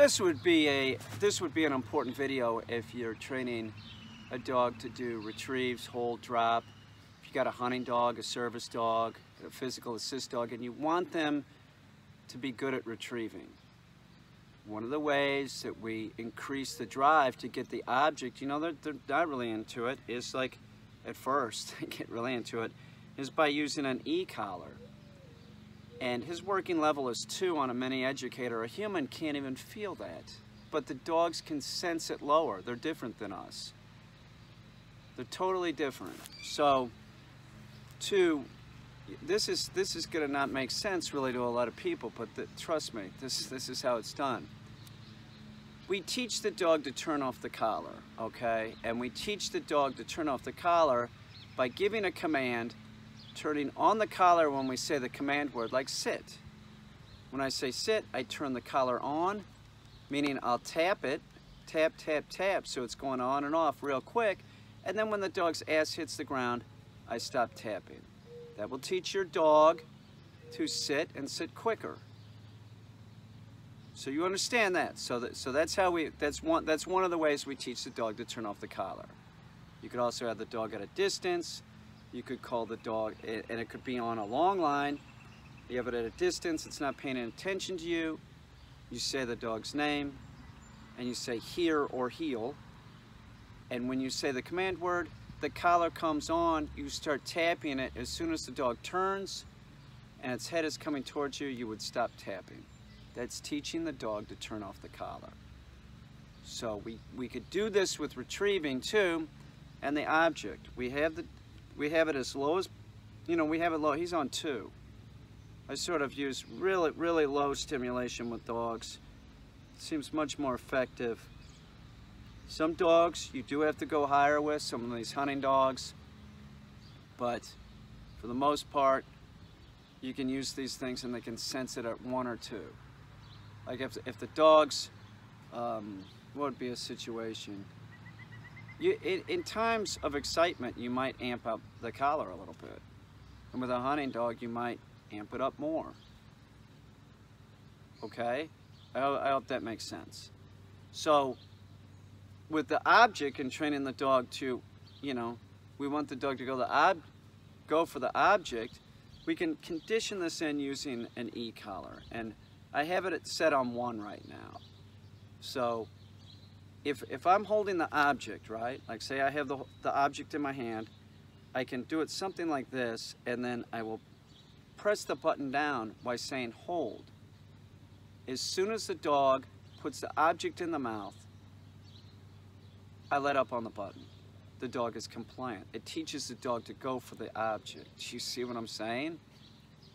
This would be an important video if you're training a dog to do retrieves, hold, drop. If you got a hunting dog, a service dog, a physical assist dog, and you want them to be good at retrieving. One of the ways that we increase the drive to get the object, you know, they're not really into it, is like, at first, they get really into it, is by using an e-collar. And his working level is 2 on a mini Educator. A human can't even feel that. But the dogs can sense it lower. They're different than us. They're totally different. So, this is gonna not make sense really to a lot of people, but trust me, this is how it's done. We teach the dog to turn off the collar, okay? And we teach the dog to turn off the collar by giving a command, turning on the collar when we say the command word, like sit. When I say sit, I turn the collar on, meaning I'll tap it, tap, tap, tap, so it's going on and off real quick, and then when the dog's ass hits the ground, I stop tapping. That will teach your dog to sit and sit quicker. So you understand that. So that's how that's one of the ways we teach the dog to turn off the collar. You could also have the dog at a distance. You could call the dog, and it could be on a long line. You have it at a distance, it's not paying attention to you. You say the dog's name, and you say here or heel. And when you say the command word, the collar comes on, you start tapping it. As soon as the dog turns and its head is coming towards you, you would stop tapping. That's teaching the dog to turn off the collar. So we could do this with retrieving too, and the object. We have it as low as, you know, we have it low. He's on 2. I sort of use really, really low stimulation with dogs. It seems much more effective. Some dogs you do have to go higher with, some of these hunting dogs, but for the most part, you can use these things and they can sense it at 1 or 2. Like if the dogs, what would be a situation? In times of excitement, you might amp up the collar a little bit. And with a hunting dog, you might amp it up more. Okay? I hope that makes sense. So, with the object and training the dog to, you know, we want the dog to go for the object, we can condition this in using an e-collar. And I have it set on 1 right now. So, if I'm holding the object, right, like say I have the object in my hand, I can do it something like this, and then I will press the button down by saying hold. As soon as the dog puts the object in the mouth, I let up on the button. The dog is compliant. It teaches the dog to go for the object. You see what I'm saying?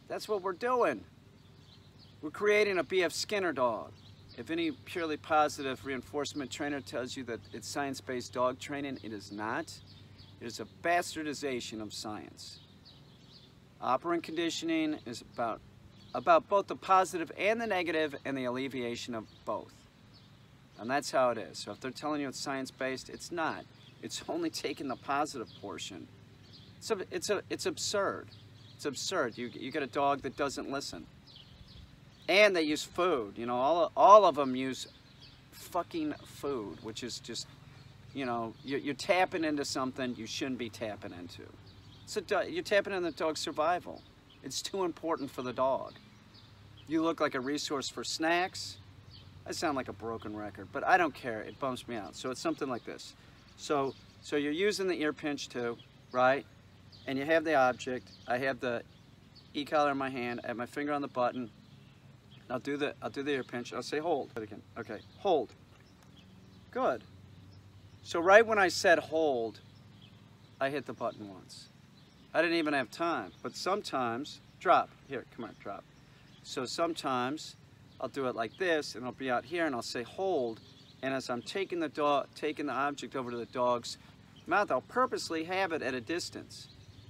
That's what we're doing. We're creating a B.F. Skinner dog. If any purely positive reinforcement trainer tells you that it's science-based dog training, it is not. It is a bastardization of science. Operant conditioning is about both the positive and the negative and the alleviation of both. And that's how it is. So if they're telling you it's science-based, it's not. It's only taking the positive portion. It's absurd. It's absurd. You get a dog that doesn't listen. And they use food. You know, all of them use fucking food, which is just, you know, you're tapping into something you shouldn't be tapping into. You're tapping into the dog's survival. It's too important for the dog. You look like a resource for snacks. I sound like a broken record, but I don't care. It bumps me out. So it's something like this. So you're using the ear pinch too, right? And you have the object. I have the e-collar in my hand. I have my finger on the button. I'll do the ear pinch. I'll say hold. Again. Okay, hold. Good. So right when I said hold, I hit the button once. I didn't even have time. But sometimes, drop. Here, come on, drop. So sometimes I'll do it like this, and I'll be out here, and I'll say hold. And as I'm taking the object over to the dog's mouth, I'll purposely have it at a distance,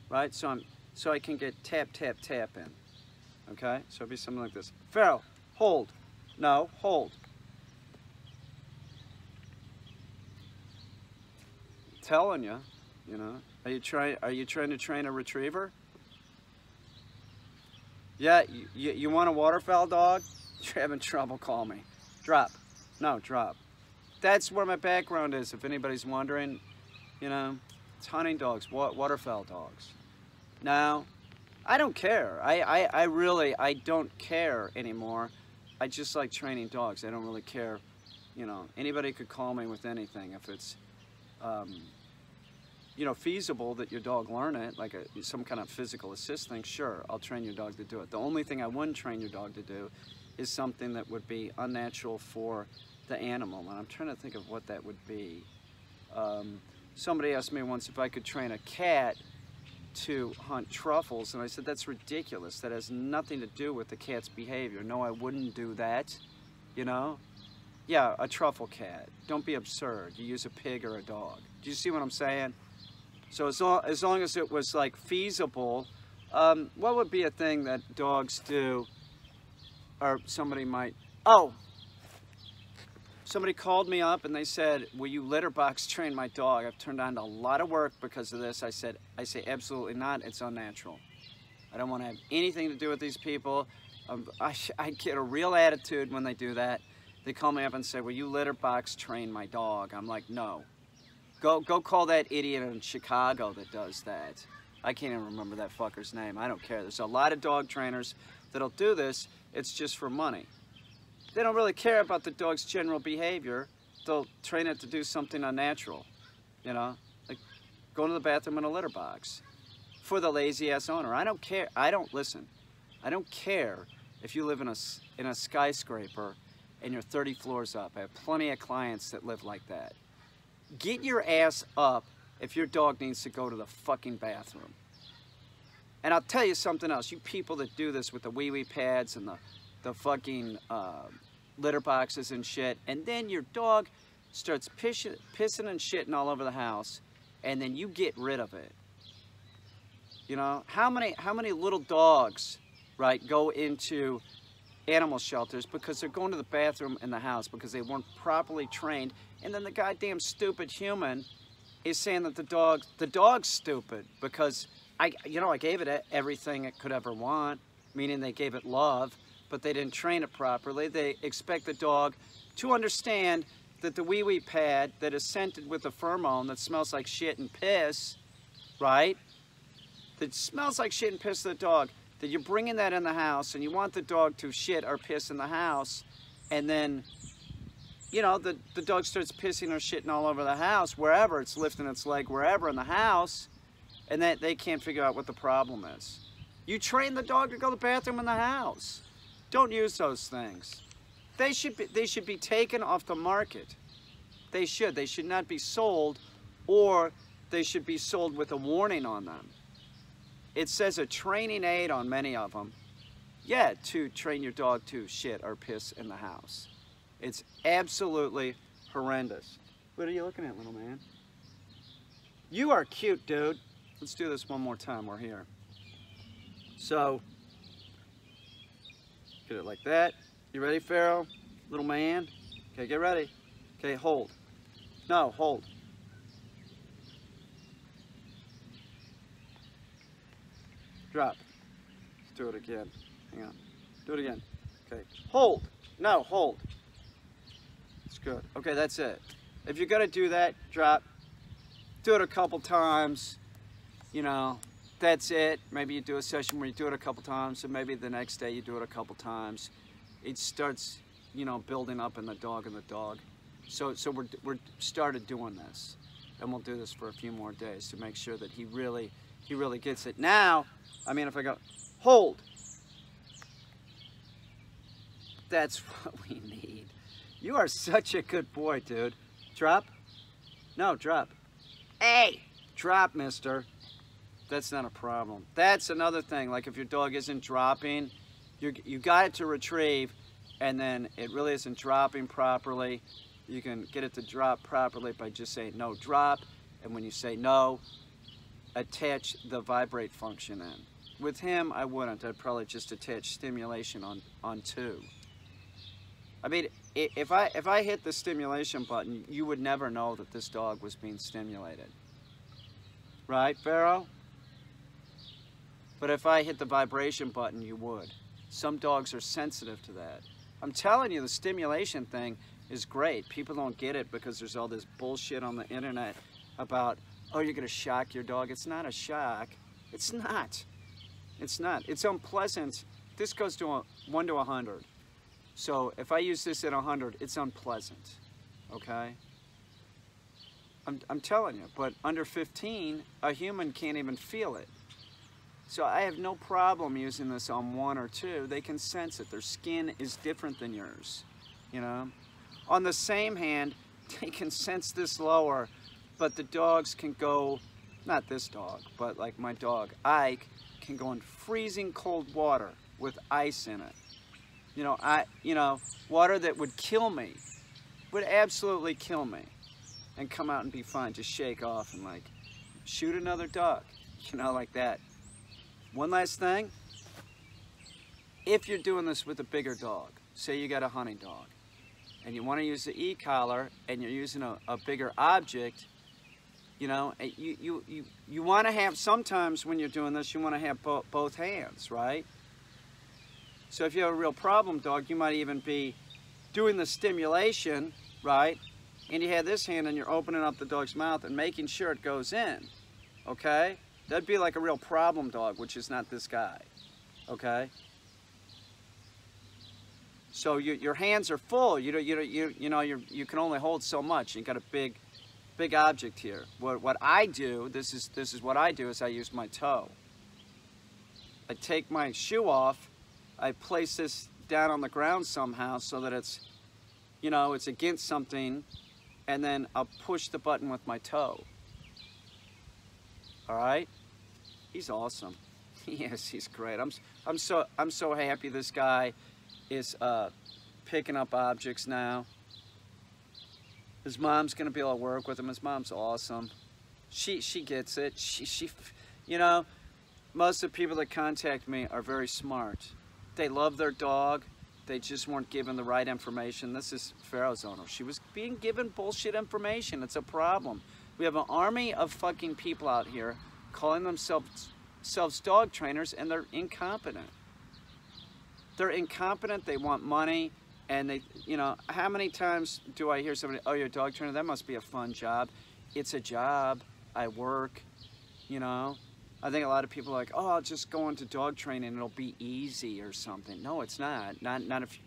right? So I can get tap, tap, tap in. Okay, so it'll be something like this. Pharaoh, hold. No, hold. I'm telling you, you know. Are you trying to train a retriever? Yeah, you want a waterfowl dog? You're having trouble, call me. Drop. No, drop. That's where my background is, if anybody's wondering. You know, it's hunting dogs, waterfowl dogs. Now, I don't care. I really don't care anymore. I just like training dogs. I don't really care. You know, anybody could call me with anything. If it's, you know, feasible that your dog learn it, like some kind of physical assist thing, sure, I'll train your dog to do it. The only thing I wouldn't train your dog to do is something that would be unnatural for the animal. And I'm trying to think of what that would be. Somebody asked me once if I could train a cat to hunt truffles, and I said, that's ridiculous. That has nothing to do with the cat's behavior. No, I wouldn't do that, you know? Yeah, a truffle cat. Don't be absurd. You use a pig or a dog. Do you see what I'm saying? So as long as it was like feasible, what would be a thing that dogs do, or somebody might, oh, somebody called me up and they said, will you litter box train my dog? I've turned down a lot of work because of this. I say absolutely not. It's unnatural. I don't want to have anything to do with these people. I get a real attitude when they do that. They call me up and say, will you litter box train my dog? I'm like, no. Go call that idiot in Chicago that does that. I can't even remember that fucker's name. I don't care. There's a lot of dog trainers that'll do this. It's just for money. They don't really care about the dog's general behavior. They'll train it to do something unnatural, you know, like going to the bathroom in a litter box for the lazy ass owner. I don't care. Listen. I don't care if you live in a skyscraper and you're 30 floors up. I have plenty of clients that live like that. Get your ass up if your dog needs to go to the fucking bathroom. And I'll tell you something else. You people that do this with the wee-wee pads and the fucking litter boxes and shit, and then your dog starts pissing and shitting all over the house, and then you get rid of it. You know, how many little dogs, right, go into animal shelters because they're going to the bathroom in the house because they weren't properly trained, and then the goddamn stupid human is saying that the dog's stupid because I gave it everything it could ever want, meaning they gave it love, but they didn't train it properly. They expect the dog to understand that the wee-wee pad that is scented with a pheromone that smells like shit and piss, right? That smells like shit and piss to the dog, that you're bringing that in the house and you want the dog to shit or piss in the house, and then, you know, the dog starts pissing or shitting all over the house, wherever, it's lifting its leg, wherever in the house, and that they can't figure out what the problem is. You train the dog to go to the bathroom in the house. Don't use those things. They should be taken off the market. They should not be sold, or they should be sold with a warning on them. It says a training aid on many of them. Yeah, to train your dog to shit or piss in the house. It's absolutely horrendous. What are you looking at, little man? You are cute, dude. Let's do this one more time. We're here. So, get it like that. You ready, Pharaoh? Little man? Okay, get ready. Okay, hold. No, hold. Drop. Let's do it again. Hang on. Do it again. Okay, hold. No, hold. It's good. Okay, that's it. If you're gonna do that, drop. Do it a couple times. You know, that's it. Maybe you do a session where you do it a couple times, and maybe the next day you do it a couple times. It starts, you know, building up in the dog. So we're started doing this, and we'll do this for a few more days to make sure that he really gets it. Now, I mean, if I go, hold. That's what we need. You are such a good boy, dude. Drop. No, drop. Hey, drop, mister. That's not a problem. That's another thing. Like if your dog isn't dropping, you got it to retrieve, and then it really isn't dropping properly. You can get it to drop properly by just saying no, drop. And when you say no, attach the vibrate function in. With him, I wouldn't. I'd probably just attach stimulation on 2. I mean, if I hit the stimulation button, you would never know that this dog was being stimulated. Right, Pharaoh? But if I hit the vibration button, you would. Some dogs are sensitive to that. I'm telling you, the stimulation thing is great. People don't get it because there's all this bullshit on the internet about, oh, you're gonna shock your dog. It's not a shock. It's not. It's not. It's unpleasant. This goes to a 1 to 100. So if I use this at 100, it's unpleasant, okay? I'm telling you, but under 15, a human can't even feel it. So I have no problem using this on 1 or 2. They can sense it. Their skin is different than yours, you know? On the same hand, they can sense this lower, but the dogs can go, not this dog, but like my dog, Ike, can go in freezing cold water with ice in it. Water that would kill me, would absolutely kill me, and come out and be fine, just shake off and like, shoot another duck, like that. One last thing, if you're doing this with a bigger dog, say you got a hunting dog, and you want to use the e-collar, and you're using a bigger object, you want to have, sometimes when you're doing this, you want to have both hands, right? So if you have a real problem dog, you might even be doing the stimulation, right? And you have this hand and you're opening up the dog's mouth and making sure it goes in, okay? That'd be like a real problem dog, which is not this guy, okay? So your hands are full. You can only hold so much. You got a big object here. What I do, this is what I do, is I use my toe. I take my shoe off. I place this down on the ground somehow so that it's, it's against something, and then I'll push the button with my toe. All right? He's awesome. Yes, he's great. I'm so happy this guy is picking up objects now. His mom's gonna be able to work with him. His mom's awesome. She gets it. She most of the people that contact me are very smart. They love their dog. They just weren't given the right information. This is Pharaoh's owner. She was being given bullshit information. It's a problem. We have an army of fucking people out here calling themselves dog trainers, and they're incompetent. They're incompetent. They want money, and they, how many times do I hear somebody, oh, you're a dog trainer? That must be a fun job. It's a job. I work, I think a lot of people are like, oh, I'll just go into dog training and it'll be easy or something. No, it's not. Not if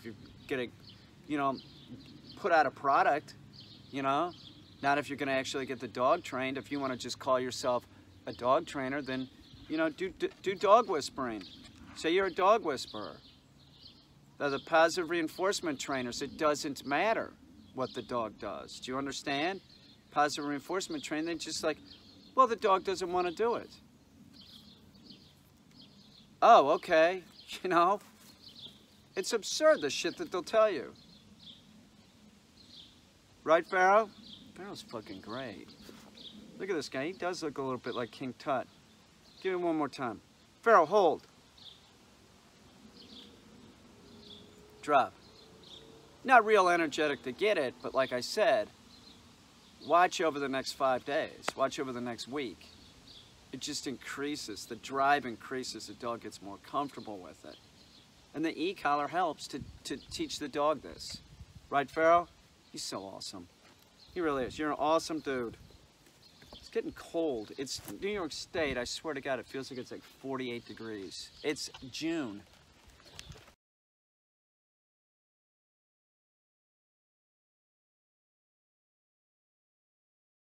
you're gonna, put out a product, Not if you're gonna actually get the dog trained. If you want to just call yourself a dog trainer, then, do dog whispering. Say you're a dog whisperer. They're the positive reinforcement trainers. It doesn't matter what the dog does. Do you understand? Positive reinforcement training, they're just like, well, the dog doesn't want to do it. Oh, okay. It's absurd, the shit that they'll tell you. Right, Pharaoh? Pharaoh's fucking great. Look at this guy. He does look a little bit like King Tut. Give him one more time. Pharaoh, hold. Drop. Not real energetic to get it, but like I said, watch over the next 5 days. Watch over the next week. It just increases. The drive increases. The dog gets more comfortable with it. And the e-collar helps to teach the dog this. Right, Pharaoh? He's so awesome. He really is. You're an awesome dude. It's getting cold. It's New York State. I swear to God, it feels like it's like 48 degrees. It's June.